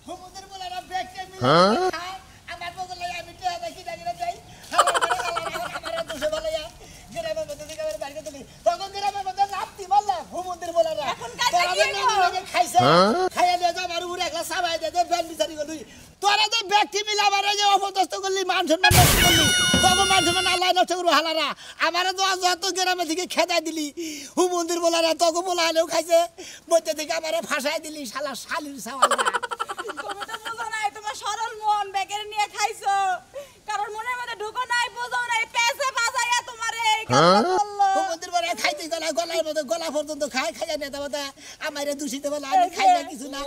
হুমুদের বলারা ব্যাগটা মিলে আমার বগলে আমি টিয়া দেখি না যাই আমার দোষে বলে গ্রামের মধ্যে থেকে আমার বাইরে দিলি তখন গ্রামের মধ্যে নাপতি বললা হুমুদের বলারা তোরা খাইছে খাইয়া দিয়ে আমার উপরে একলা সাবাই দিয়ে ব্যান বিচারি গলি তোরা যে ব্যক্তি মিলে আমার যে অপদস্থ করলি মান সম্মান নষ্ট করলি তখন মান সম্মান আল্লাহ নষ্ট করবো হালারা আমার যত গ্রামে থেকে খেদাই দিলি হুমুন্দির বলারা তখন বলা হলেও খাইছে মধ্যে থেকে আমার ফাঁসাই দিলি শালা শালির সাওয়ালা তুমি তো বুঝো নাই তোমার সরল মন বেকের নিয়ে খাইছো কারণ মনের মধ্যে ঢুকো নাই বুঝো নাই পেছে বাজাইয়া তোমারে এই কথা বললো হুমুন্দির বলারা খাইতে গলার মধ্যে গলা পর্যন্ত খাইয়া নেতা বাদা আমারে দূষিত বলে আমি খাই না কিছু না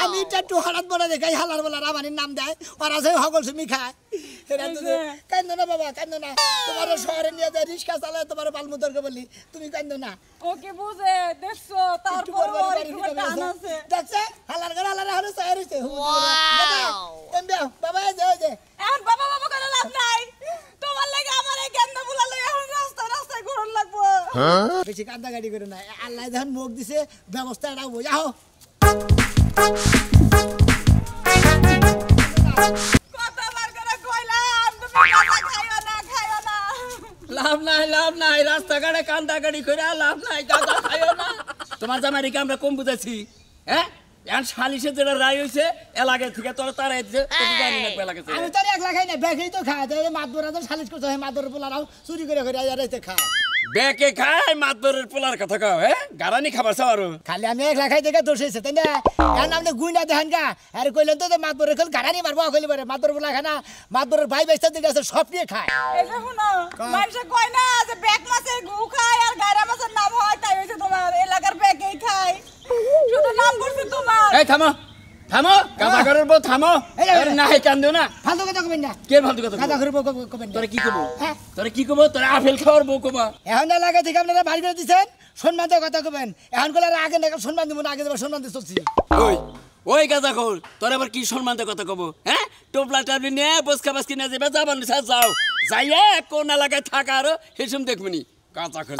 আমি একটু হঠাৎ বলে দেখাই হালার বলার আমার নাম দেয় ওরা যে হগল সুমি খায় কান্দো না বাবা কান্দো না তোমার শহরে নিয়ে যায় রিক্সা চালায় তোমার পালমুদরকে বললি তুমি কান্দো না ওকে বুঝে দেখছো তারপর ওর একটু টান আছে দেখছে হালার ঘর হালার হলো শহর হইছে বাবা যে এখন বাবা বাবা করে লাভ নাই তোমার লাগে আমার এই গেন্দা বুলা লই এখন রাস্তায় ঘুরন লাগবো বেশি কান্দা গাড়ি করে না আল্লাহ যখন মুখ দিছে ব্যবস্থা রাখবো যাও কতবার করে কইলাম তুমি গাঁজা খাইও না লাভ নাই রাস্তাঘাটে কান্দাকাটি করে লাভ নাই গাঁজা খাইও না তোমার জামাইকে আমরা কম বুঝাইছি হ্যাঁ এখন সালিশে যেটা রায় হয়েছে এলাকার থেকে তোরা তারাই দিছে আমি তো একলা খাই না ব্যাগেই তো খায় মাতবরা তো সালিশ করতে হয় মাতবরের পোলারাও চুরি করে আইতে খায় বেকে খায় মাতবরের পোলার কথা কাও হ্যাঁ গারানি খাবার চাও আরো খালি আমি একলা খাই দেখে দোষ হয়েছে তাই না এখন আপনি গুইনা দেখেন গা আর কইলেন তো মাতবরের খেল গাড়ানি মারবো কইলে পারে মাতবর পোলা খানা মাতবরের ভাই বাইস্তার দিকে আছে সব নিয়ে খায় এই যে শুনো মানুষ কয় না যে ব্যাগ মাছের গু খায় আর গায়রা মাছের নাম হয় তাই হইছে তোমার এলাকার ব্যাগই খায় শুধু নাম করছে তোমার এই থামো গাঁজা ঘরের বউ থামো না হে কান্দো না ফালতু কথা কবেন না কে ফালতু কথা গাঁজা ঘরের বউ কবেন তোরা কি করবো তোরা আপেল খাওয়ার বউ কবা এখন এলাকা থেকে আপনারা বাড়ি করে দিচ্ছেন সম্মান দিয়ে কথা কবেন এখন করলে আগে না সম্মান দিব না আগে দেবো সম্মান দিয়ে চলছি ওই গাঁজা খোর তোর আবার কি সম্মানতে কথা কব হ্যাঁ টোপলা টাবলি নিয়ে বসকা বাসকি নিয়ে যাবে যাবার যাও যাইয়ে কোন এলাকায় থাকা আরো সেসম দেখবনি গাঁজা খোর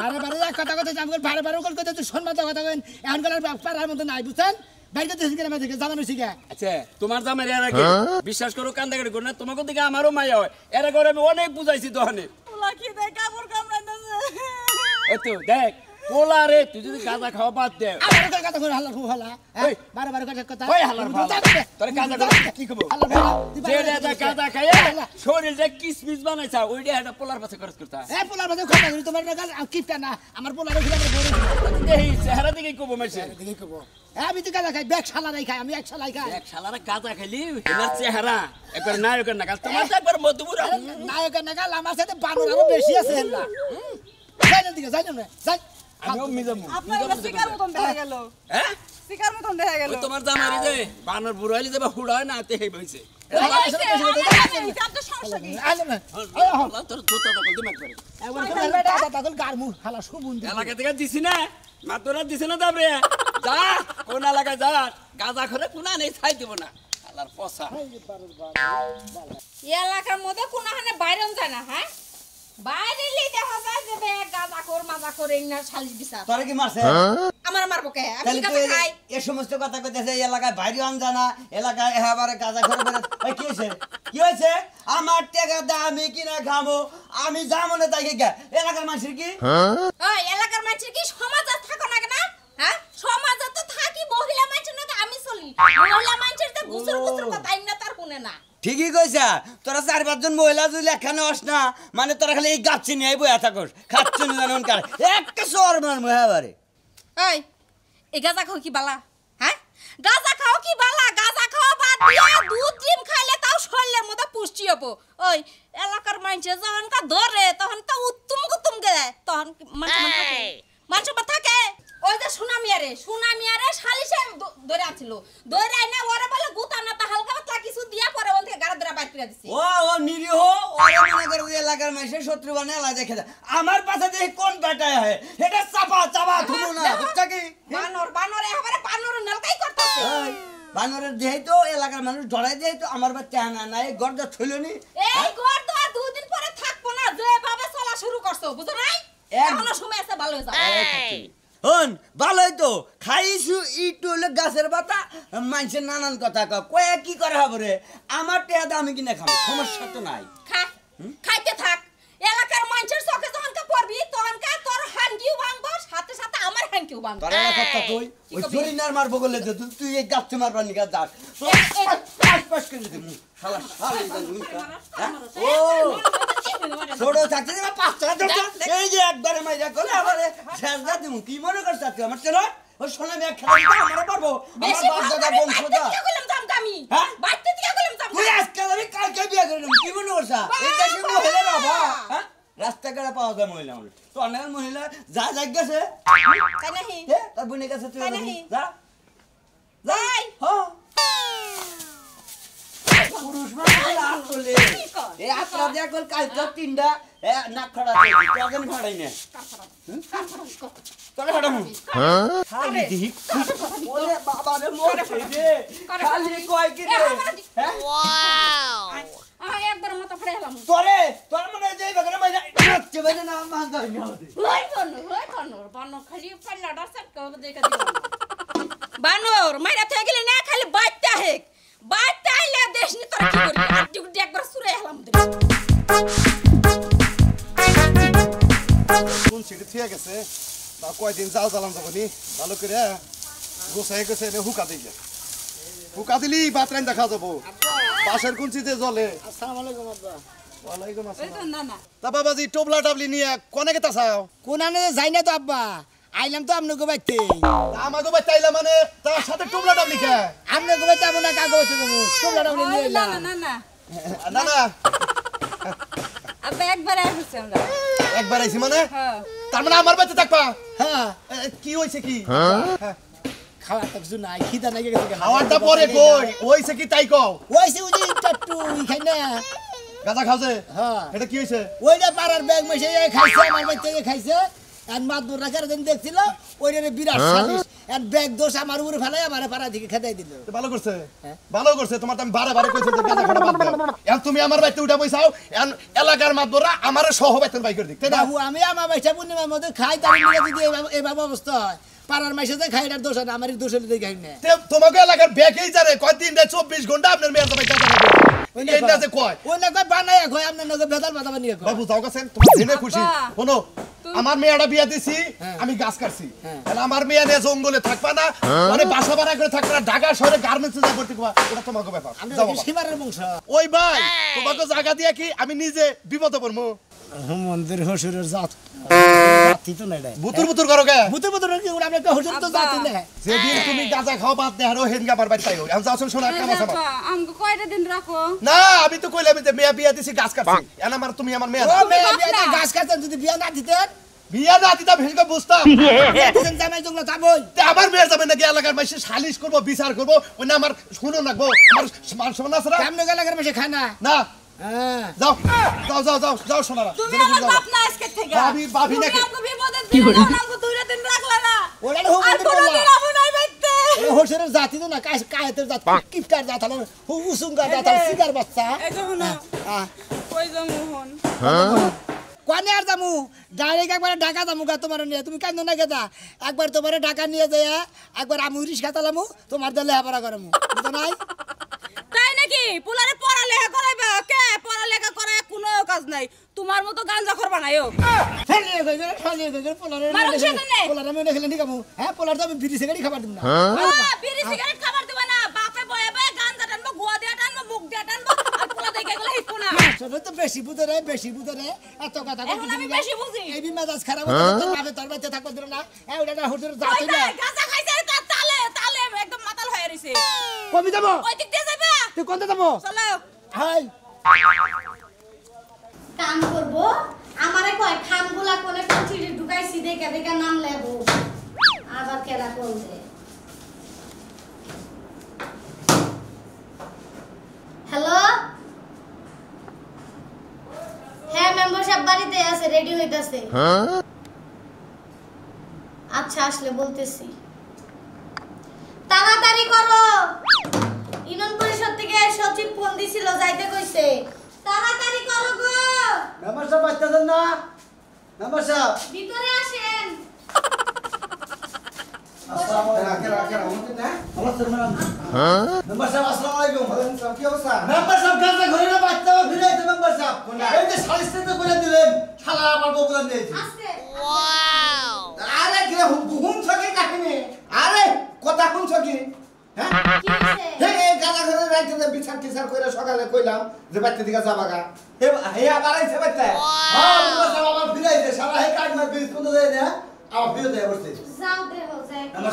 বারে কথা যাবো বারে কল করতে সম্মান দিয়ে কথা কবেন এখন করলে পাড়ার মতো নাই বুঝছেন বাইরে থেকে গ্রামে থেকে জামানো শিখা আচ্ছা তোমার জামাই এর আগে বিশ্বাস করো কান্দাকাটি করো না তোমাকে দিকে আমারও মায়া হয় এর আগে আমি অনেক বুঝাইছি দহনে ওলা কি দেখ কাপড় কামড়াইতেছে এই তো দেখ পোলা রে তুই যদি গাঁজা খাওয়া বাদ দে আমার কথা করে হাল্লা খুব হাল্লা বারে কথা ওই হাল্লার ভালা তোর গাঁজা করে কি কব যে রে গাঁজা খায় শরীরে কিসমিস বানাইছা ওইটা একটা পোলার পাশে খরচ করতা পোলার পাশে খরচ করি তোমার কিপটা না আমার পোলার খিলা এই চেহারা দিকে কব মাইছে দেখি কব আমি তো গাঁজা খাই ব্যাগ শালারাই খাই আমি এক শালাই খাই এক শালারা গাঁজা খাইলি এনার চেহারা একবার নায়কের নাগাল তোমার তো একবার মধুপুরা নায়কের নাগাল আমার সাথে বানর আরো বেশি আছে হেল্লা যাই না দিকে যাই না যাই আমিও মিজামু আপনার শিকার মতন দেখা গেল হ্যাঁ শিকার মতন দেখা গেল তোমার জামাই যে বানর বুড়ো হইলে যাবে হুড়া হয় না তে হেই বইছে তোর জোতা দখল দিমাগ করে এলাকা থেকে দিছি না মাতরা দিছে না তারপরে যা কোন এলাকায় যা গাঁজা খরে কোনা নেই ছাই দিব না আল্লাহর পসা এলাকার মধ্যে কোনখানে বাইরন যায় না হ্যাঁ বাইরে দেখা যায় যে গাঁজা কর মাজা করে ইনার শালিশ বিচার তোরা কি মারছে আমার মারবো কে আমি গাঁজা খাই এই সমস্ত কথা কইতেছে এই এলাকায় বাইরে আন জানা এলাকায় এবারে গাঁজা করে বলে ভাই কি হয়েছে আমার টাকা দা আমি কিনা খাবো আমি যাবো না তাই কি এলাকার মানুষের কি ওই এলাকার মানুষের কি সমাজ আর থাকো না কেন হ্যাঁ সমাজে তো থাকি মহিলা মানুষের না আমি চলি মহিলা মানুষের তো গুছর কথা আইনা তার কোনে না ঠিকই কইছা তোরা 4-5 জন মহিলা যদি এখানে আস না মানে তোরা খালি এই গাছ নিয়ে বইয়া থাকস খাচ্ছ না জানুন কার একটা সর মার মহাবারে এই এই গাঁজা খাও কি বালা হ্যাঁ গাঁজা খাও কি বালা গাঁজা খাওয়া বাদ দিয়া দুধ ডিম খাইলে তাও শরীরের মধ্যে পুষ্টি হবে ওই এলাকার মানুষে যখন কা ধরে তখন তো উত্তম গে তখন মানুষ থাকে ওই যে সুনামিয়ারে শালিশে ধরে আছিল ধরে আইনা ওরে বলে গুতা না তা হালকা পাতলা কিছু দিয়া পরে ওন থেকে গাড়া ধরে বাইর করে দিছে ও নিরীহ ওরে মনে করে এলাকার মানুষের শত্রু বানায় আলা দেখে আমার পাশে দেখি কোন বেটায় হয় এটা চাপা ধুলো না বুঝছা কি বানর এবারে বানর নলকাই করতেছে বানরের দেই তো এলাকার মানুষ ধরাই দেই তো আমার বাচ্চা না নাই গর্দা ছইলনি এই গর্দা দুই দিন পরে থাকবো না যে ভাবে চলা শুরু করছো বুঝো নাই এখনো সময় আছে ভালো হয়ে যাবে হন ভালোই তো খাইছু একটু হলে গাছের পাতা মানুষের নানান কথা কয়ে কি করে হবে রে আমার টেহাতে আমি কিনে খাবো সমস্যা তো নাই খা খাইতে থাক এলাকার মানুষের চোখে যখন কা পড়বি তখন কা তোর হাঙ্গিও ভাঙবো সাথে সাথে আমার হাঙ্গিও ভাঙবো তোর কথা তুই ওই জরিনার মারবো বলে যে তুই এই গাছ মারবার নিকা যাস পাস করে দিমু শালা শালা ও ছোট থাকতে যে 5 টাকা দরকার এই যে একবারে মাইরা করে আমারে শেষদা দিমু কি মনে করছ তুই আমার চলো ও সোনা মেয়ে খেলা আমরা পারবো আমার বাপ দাদা বংশধর কি কইলাম জামকা আমি হ্যাঁ বাইতে কি কইলাম জামকা তুই আজকাল আমি কালকে বিয়ে করলাম কি মনে করছ এটা কি মহিলা না বা হ্যাঁ রাস্তাঘাটে পাওয়া যায় মহিলা আমরা তো অনেক মহিলা যা গেছে তাই নাহি তার বোনের কাছে তুই তাই নাহি? যা যাই হ্যাঁ পুরুষ মানুষ আসলে এই আত্রা দিয়া কল কালকে তিনটা নাক খড়া দিয়ে তোকে ফাড়াই না তোরে ফাড়ামু খালি দিহি ওরে বাবা রে মোর রে খালি কয় কি রে হ্যাঁ আমি একবার মত ফড়ে হলাম তোরে তোর মনে যেই বাগরে মাইরা নাচতে বাইরে না মাঙ্গা হইনা হতে হই কোন বানো খালি পাল্লাডা সব কবে দেখা দিবা বানর মাইরা থেকে গেলি না খালি বাইতে হেক বাইতে আইলে দেশ নি তোর কি করবি আর ডিউটি একবার সুরে হলাম কোন সিটি ঠিক গেছে বা কয়দিন জাল জ্বালাম যাবনি ভালো করে গোসাই গেছে হুকা দিলে হুকা দিলি বাতরাইন দেখা যাবো বাসের কোন চিজে জলে আসসালামু আলাইকুম আব্বা ওয়ালাইকুম আসসালাম না না তা বাবাজি টোবলা টাবলি নিয়ে কোনে গেতা চাও কোনানে যাই না তো আব্বা আইলাম তো আপনাকে বাইতে আমাকে বাই তাইলা মানে তার সাথে টোবলা টাবলি কে আপনাকে বাইতে যাবো না কাগজ দেবো তোমরা ডাবলে নিয়ে না এলাম না না না না আব্বা একবার আসছে আমরা একবার আইছি মানে হ্যাঁ তার মানে আমার বাড়িতে থাকবা হ্যাঁ কি হইছে কি খাওয়া তো কিছু নাই খিদা নাই গেছে খাওয়াটা পরে কই হইছে কি তাই কও ওইছে ওই যে টাট্টু খাই না গাঁজা খাওছে হ্যাঁ এটা কি হইছে ওইটা পাড়ার ব্যাগ মেশে খাইছে আমার বাচ্চা খাইছে আর মাদুর রাখার দিন দেখছিল ওইটারে বিরাট সালিশ আর ব্যাগ দোষ আমার উপরে ফেলাই আমার পাড়া থেকে খেদাই দিল তো ভালো করছে ভালো করছে তোমার তো আমি বারে বারে কইছি যে গাঁজা খাওয়া বাদ দাও এখন তুমি আমার বাড়িতে উঠা বইছাও এখন এলাকার মাদবরা আমার সহ বেতন বাই করে দিক তাই না বাবু আমি আমার বাচ্চা পূর্ণিমার মধ্যে খাই তার মিলে যদি এইভাবে অবস্থা হয় পাড়ার মাইসে খাই এটার দোষ না আমার দোষ হলে খাই না তোমাকে এলাকার ব্যাগেই জানে কয়দিন 24 ঘন্টা আপনার মেয়ের সবাই গাঁজা খাবে এইটা যে কয় ওই না কয় বানাই কয় আপনার নগে ভেদাল বাদা বানিয়ে কয় বাবু যাও গেছেন তোমার জেনে খুশি শোনো আমার মেয়েটা বিয়া দিছি আমি গাছ কাটছি তাহলে আমার মেয়ে নিয়ে জঙ্গলে থাকবা না মানে বাসা ভাড়া করে থাকবা না ঢাকা শহরে গার্মেন্টসে যা করতে কোয়া ওটা তোমাকে ব্যাপার আমরা যাও বাবা। সীমারের বংশ ওই ভাই তোমাকে জায়গা দিয়া কি আমি নিজে বিপদে পড়বো মন্দির হসুরের জাত জাতি তো নাই বুতুর বুতুর করো কে বুতুর বুতুর কি আমরা একটা হসুর তো জাতি না যেদিন তুমি গাঁজা খাও বাদ দে আরো হেন গাবার বাড়ি তাইও এখন যাও শোনা কামা সামা আমগো কয়টা দিন রাখো না আমি তো কইলাম যে মেয়ে বিয়া দিছি গাছ কাটছি এখন আমার তুমি আমার মেয়ে ও মেয়ে বিয়ে গাছ কাটতেন যদি বিয়ে না দিতেন বিয়া না দিতাম হেনকে বুঝতাম দিতেন জামাই জঙ্গলা যাবই তে আমার মেয়ে যাবে নাকি এলাকার মাসে সালিশ করবো বিচার করবো ওই না আমার শুনো রাখবো আমার মান সম্মান আছে না কেমন গেলে করে বেশি খায় না না হ্যাঁ যাও যাও যাও যাও যাও শোনারা তুমি আমার বাপ না আজকে থেকে ভাবি ভাবি নাকি আমগো বিপদে দিন আমগো দুইটা দিন রাখলা না ওটা আর হোক কোনদিন আমু নাই বাইতে এই হসুরের জাতি তো না কায়েতের জাত কিপটার জাত হলো উসুঙ্গার জাত হলো সিগার বাচ্চা এই যে শুনো কই যামু হন কোনে আর যামু ডাইরেক্ট একবার ঢাকা যামু গা তোমার নিয়ে তুমি কান্দো না গেদা একবার তোমার ঢাকা নিয়ে যায় একবার আমি রিক্সা চালামু তোমার দলে লেখাপড়া করামু বুঝো নাই তাই নাকি পোলারে পড়ালেখা করাইবা কে পড়ালেখা করে কোনো কাজ নাই তোমার মতো গাঞ্জা করবা না ও ফেলিয়ে গই পোলারে মারো সেটা নে। পোলারে মেনে খেলে নিকামু হ্যাঁ পোলার তো আমি বিড়ি সিগারেট খাবার দিম না বিড়ি সিগারেট খাবার দিবা না বাপে বয়ে বয়ে গাঞ্জা টানবো গোয়া দিয়া টানবো মুখ দিয়া টানবো আর পোলা দেখে গেলে হিপো না আসলে তো বেশি বুঝরে এত কথা এখন আমি বেশি বুঝি। এই মেজাজ খারাপ হচ্ছে তোর বাপে তোর বাচ্চা থাকবে দিল না এই ওটা হসুরের জাত ওই হইলা না গাঞ্জা খাইছে তার তালে তালে একদম মাতাল হয়ে রইছে কবি যাবো ওই দিক দিয়ে যাবে তুই কোনটা যাবো চলো হাই কাম করব আমারে কয় খামগুলা কোনে পঞ্চিড়ি ঢুকাইছি দেখে দেখে নাম লেবো আবার কেলা করবে হ্যালো হ্যাঁ মেম্বার সাহেব বাড়িতে আছে রেডি হইতাছে আচ্ছা আসলে বলতেছি তাড়াতাড়ি করো ইউনিয়ন পরিষদ থেকে সচিব ফোন দিছিল যাইতে কইছে তাড়াতাড়ি করো গো মেম্বার সাহেব আসতেছেন না মেম্বার সাহেব ভিতরে আসেন মেম্বার সাহেব আসসালামু আলাইকুম। ওয়ালাইকুম আসসালাম, কি অবস্থা? মেম্বার সাহেব গাঁজা ঘরে না বাচ্চা ফিরাইছে মেম্বার সাহেব। এই যে সালিসটা করে দিলেন শালা আমার বগুলা দিয়েছে। আরে কি হুমছ কি কাহিনী? আরে কথা হুমছ কি? হ্যাঁ? হে গাদা ঘরে রাইতে বিচার টিচার কইরা সকালে কইলাম যে বাচ্চা দিকে যাবাগা। হে আবার আইছে বাচ্চা। হ্যাঁ মেম্বার সাহেব আমার ফিরাইছে শালা হে কাজ মার বিল কোন দেয় না আমার ফিরে দেয় বসে।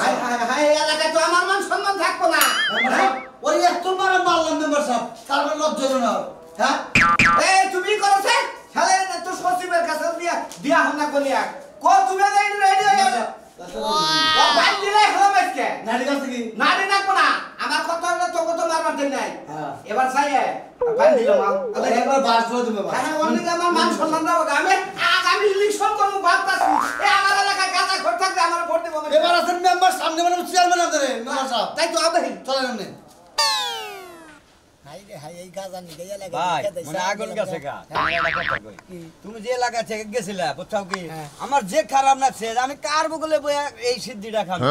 হাই হাই হাই এলাকায় তো আমার মান সম্মান থাকবো না। মেম্বার সাহেব ওই এত মার মারলাম মেম্বার সাহেব তারপর লজ্জা হলো না। হ্যাঁ এই তুমি করছে? শালে তো সচিবের কাছে দিয়া হন না কলিয়া। কো তুমি রেডি রেডি হয়ে যাও। ও ভাই দিলে হলো মাইকে। নারী কাছে কি নারী নাকবো না। আমার কথা হলো তোকে তো মারবার দেন নাই। হ্যাঁ। এবার চাইয়ে ভাই দিলাম। আরে একবার বাস করে দিবে ভাই। হ্যাঁ অনেক আমার মান সম্মান দাও। আমি আগামী ইলেকশন করবো ভাবতাছি। এই আমার এলাকায় গাঁজা ঘর থাকলে আমার ভোট দেবো। এবার আছেন মেম্বার সামনে মানে চেয়ারম্যান আছেন মেম্বার সাহেব। তাই তো আবে চলেন আপনি। হাই রে হাই এই গাঁজা নিয়ে গেলে ভাই মানে আগুন গেছে গা তুমি যে এলাকা থেকে গেছিলা বুঝছাও কি আমার যে খারাপ লাগছে আমি কার বগলে বইয়া এই সিদ্ধিটা খাবো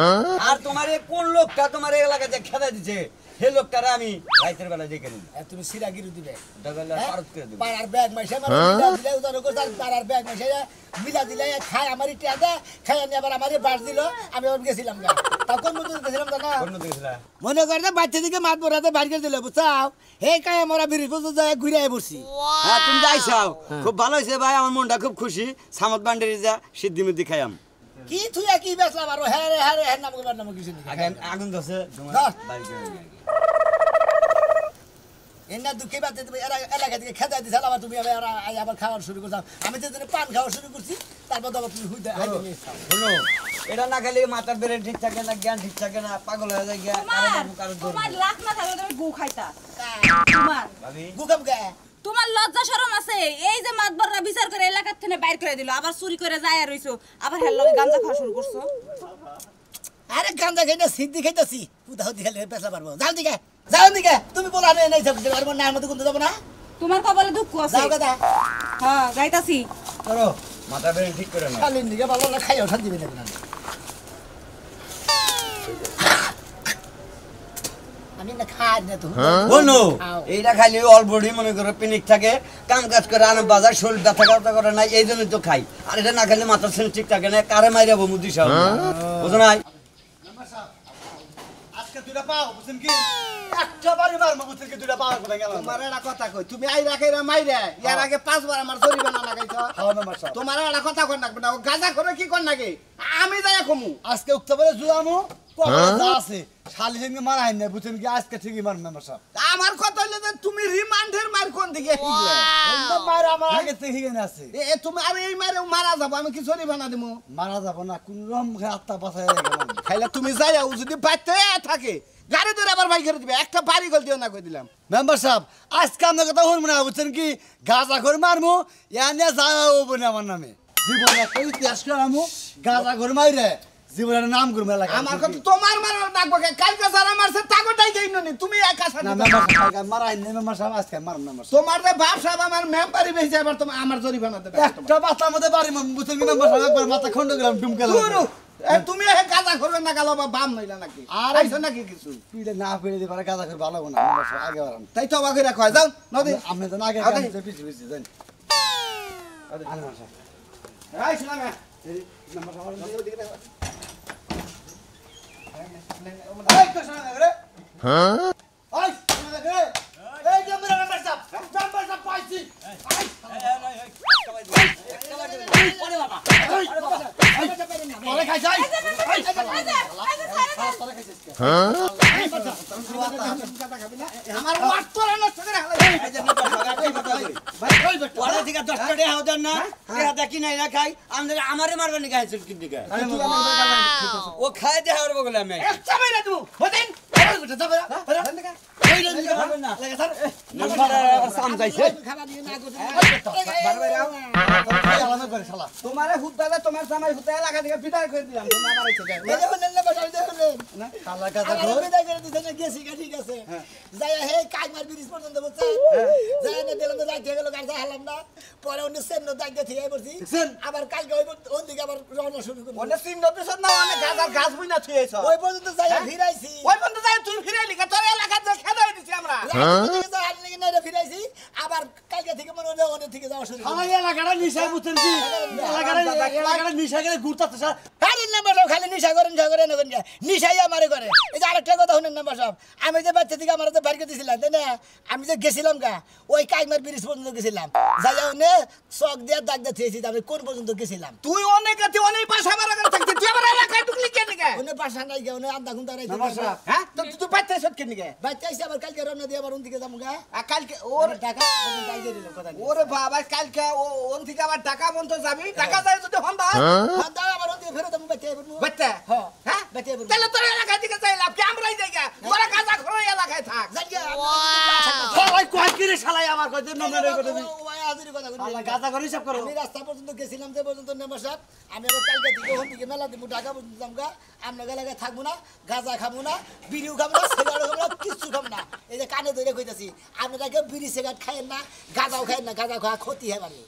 আর তোমার এই কোন লোকটা তোমার এই এলাকাতে খেদা দিছে সেই লোকটারে আমি রাইতের বেলা দেখে নিই তুমি সিরাগিরি দিবে। ডগলে পারত করে দেব পাড়ার ব্যাগ মাইসে আমার মিলা দিলে উদার করতাম পাড়ার ব্যাগ মাইসে মিলা দিলে খায় আমারই টিয়া খাই আনি আবার আমারই বাস দিল। আমি আবার গেছিলাম গা তাও কোন মতো গেছিলাম জানা কোন দিছিলা মনে করে যে বাচ্চা দিকে মাত বরাতে বাইর করে দিল বুঝছাও। হে কায় আমরা বিরিজ পর্যন্ত যায় ঘুরে বসছি। হ্যাঁ তুমি যাইছাও খুব ভালো হইছে ভাই আমার মনটা খুব খুশি সামত বান্ডারি যা সিদ্ধি মিদ্ধি খাইয়াম কি তুই কি বেসলাম আর হ্যাঁ রে হ্যাঁ রে হ্যাঁ নাম করবার নাম কিছু নেই। আগে আগুন ধরছে তোমার ধর। বাড়ি করে নিয়ে। এনা দুঃখে বাদ তুমি এলাকা থেকে খেতে দিছাল আবার তুমি আবার খাওয়ার শুরু করছো। আমি তো পান খাওয়া শুরু করছি তারপর তো তুমি হুইতে শোনো এটা না খেলে মাথার ব্রেন ঠিক থাকে না জ্ঞান ঠিক থাকে না পাগল হয়ে যায় গিয়া কারো বাবু কারো ধরবে তোমার লাখ না থাকলে তুমি গু খাইতা তোমার ভাবি গুকাম গে তোমার লজ্জা শরম আছে এই যে মাতবররা বিচার করে এলাকা থেকে বাইর করে দিল আবার চুরি করে যায় আর রইছো আবার হেল লগে গাঁজা খাওয়া শুরু করছো। আরে গাঁজা খাইতে সিদ্ধি খাইতেছি উদাহ দিখালে পেশা পারবো যাও দিকে যাও দিকে তুমি বলা নেই থাকতে পারবো না মধ্যে কোনতে যাবো না তোমার কপালে দুঃখ আছে যাও কথা হ্যাঁ যাইতাছি করো মাথা ব্রেন ঠিক করে না খালি দিকে ভালো না খাইও শান্তি পেয়ে না। আমি না খাই না তো বলো এইটা খাইলে অলরেডি মনে করো পিনিক থাকে কাম কাজ করে আনো বাজার শরীর ব্যথা ব্যথা করে না এই জন্যই তো খাই আর এটা না খেলে মাথার সেন্স ঠিক থাকে না কারে মাইরাবো মুদি সাহেব বুঝো নাই আজকে দুইটা পাও বুঝছেন কি একটা বাড়ি মারবো বুঝছেন কি দুইটা পাও করে গেল তোমার একটা কথা কই তুমি আই রাখে রা মাইরে ইয়ার আগে 5 বার আমার জরিমানা লাগাইছো। হ্যাঁ মেম্বার সাহেব তোমার একটা কথা কর না না গাঁজা করে কি কর নাকি আমি যাই কমু আজকে উঠতে পারে জুয়ামু কখন যা আছে শালি সঙ্গে মারাই না বুঝছেন কি আজকে ঠিকই মার মেম্বার সাহেব আমার কথা হইলো যে তুমি রিমান্ডের মার কোন দিকে শিখলে একদম মার আমার আগে থেকে গেনে আছে এ তুমি আর এই মারে মারা যাবো আমি কি জরিমানা দিমু মারা যাব না কোন রকম আত্মা বাঁচাই গেলাম খাইলে তুমি যাইও যদি বাইতে থাকে গাড়ি ধরে আবার বাইক করে দিবে একটা বাড়ি গল দিও না কই দিলাম। মেম্বার সাহেব আজকে আপনার কথা শুনবো না বুঝছেন কি গাঁজা করে মারমু এনে যাবো না আমার নামে জীবনে একটা ইতিহাস করামু গাঁজা করে মাইরে জীবনের নাম করবো এলাকা আমার কথা তোমার মারার ডাকবো কালকে যারা মারছে তাগোটাই যাই নি তুমি একা সাথে না মেম্বার সাহেব মারাই না মেম্বার সাহেব আজকে মারুন মেম্বার সাহেব তোমার যে বাপ সাহেব আমার মেম্বারি বেঁচে এবার তোমার আমার জরিমানা দেবে একটা বাচ্চার মধ্যে বাড়ি বুঝছেন কি মেম্বার সাহেব একবার মাথা খন্ড গেলাম ডুমকে গুরু তুমি এ গাঁজা করবে না গেল বা বাম নইলা নাকি আর আইছো নাকি কিছু পিলে না পেলে দিবার গাঁজা করে ভালো না মেম্বার সাহেব আগে বাড়ান তাই তো অবাক হয়ে রাখো যাও নদী আপনি তো আগে আগে। গাঁজা পিছিয়ে পিছিয়ে দেন মেম্বার সাহেব আইছো না মে মেম্বার সাহেব এই তো শোনা রে ওই শোনা রে এই যে মেরা মেম্বার সাহেব পাইছি পরে খাইছাই আমার ওয়াট তোরা নষ্ট করে পরে থেকে 10 টাকা হাও দেন না এটা দেখি নাই না খাই আমারে মারবে নি গাইছে কি দিকে ও খাই দে হাওর বগলে আমি একটা বাইরে তুমি হতেন যাবে না না নাম্বার সাম যাইছে খাবার দিয়ে না করতে আলাদা করে শালা তোমারে হুদ্দালে তোমার জামাই হুদ্দা এলাকা থেকে বিদায় করে দিলাম তুমি আমার আইছো না শালা গাজা আমার ঘর বিদায় করে দিছে না গেছি গা ঠিক আছে যাই হে কাইমার ব্রিজ পর্যন্ত বলছে যাই না দিলাম রাখতে গেল গাড়ি হালাম না পরে অন্য সেন্ন দাগে থেকে পড়ছি আবার কালকে ওই দিকে আবার রওনা শুরু করব অনেক চিহ্ন দিছ না অনেক গাজার গাছ বই না থুইছ ওই পর্যন্ত যাই ফিরাইছি ওই বন্ধু যাই তুই ফিরাইলি কা তোর এলাকা যে খেদাই দিছি আমরা ফিরাইছি আবার কালকে থেকে মনে হয় অনেক থেকে যাওয়া শুরু আমার এলাকাটা নিশায় বুঝছেন কি এলাকাটা নিশা গেলে ঘুরতাছে স্যার আরে নাম্বার সব খালি নিশা করেন নিশাই আমারে করে এই যে আরেকটা কথা শুনেন নাম্বার সব আমি যে বাচ্চা থেকে আমার বাইরে দিয়েছিলাম তাই না আমি যে গেছিলাম গা ওই কাইমার ব্রিজ পর্যন্ত গেছিলাম যাই ওনে চক দিয়ে দাগ দিয়ে থিয়েছি আমি কোন পর্যন্ত গেছিলাম তুই অনেক আছে অনেক বাসা মারা করে থাকছিস তুই আমার এলাকায় ঢুকলি কেন গে ওনে বাসা নাই গে ওনে আন্দা গুন্দা রাইছে হ্যাঁ তো তুই পাইতেছ কেন গে বাচ্চা এসে আবার কালকে রওনা দিয়ে আবার ওদিকে যাবো গা কালকে ওর টাকা ওদিকে বাইরে দিল কথা ওরে বাবা কালকে ওন থেকে আবার টাকা বন্ধ যাবি টাকা যায় যদি হন দা দাদা আবার ওদিকে ফেরত আমি বাচ্চা এবার বাচ্চা হ্যাঁ বাচ্চা এবার তাহলে তোর এলাকায় দিকে যাই লাভ কি আমরাই যাই গা তোরা গাজা খোর এলাকায় থাক জায়গা ওই কয় কি রে শালাই আমার কই দিন নমরে কই দিবি ওই হাজির কথা কই শালা গাজা করে হিসাব করো আমি রাস্তা পর্যন্ত গেছিলাম যে পর্যন্ত নেমা সাহেব আমি আবার কালকে থেকে ওখান থেকে মেলা দিব ঢাকা পর্যন্ত যাম গা আমরা এলাকায় থাকবো না গাঁজা খাবো না বিড়িও খাবো না সিগারেট খাবো না কিচ্ছু খাবো না এই যে কানে ধরে কইতাছি আপনারা কেউ বিড়ি সিগারেট খাইয়েন না গাঁজাও খাইয়েন না গাঁজা খাওয়া ক্ষতি হয় মানে